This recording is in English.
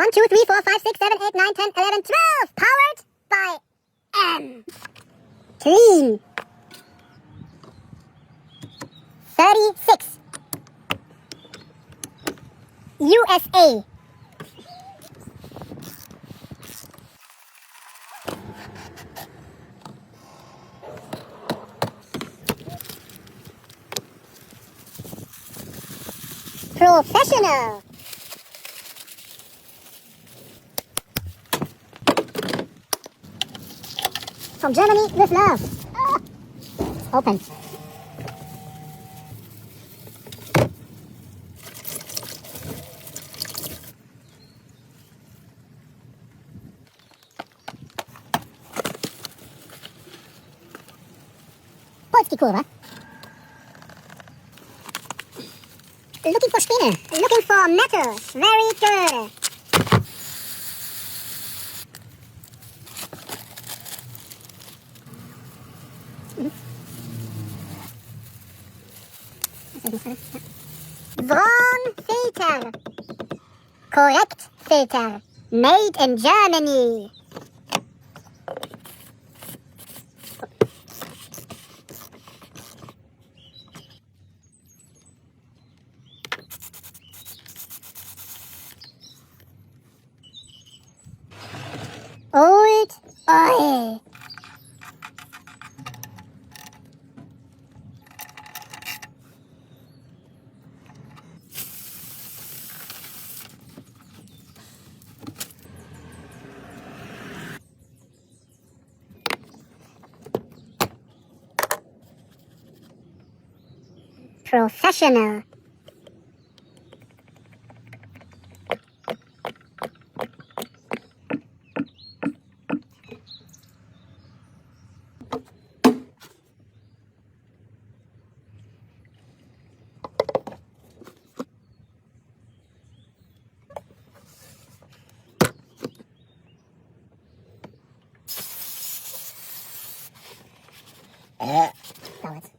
1, 2, 3, 4, 5, 6, 7, 8, 9, 10, 11, 12. Powered by M. Clean. 36. USA. Professional. From Germany with love. Open. Polski kurwa. Looking for spinner. Looking for metal. Very good. Wrong filter. Correct filter. Made in Germany. Old oil. Professional. Balance.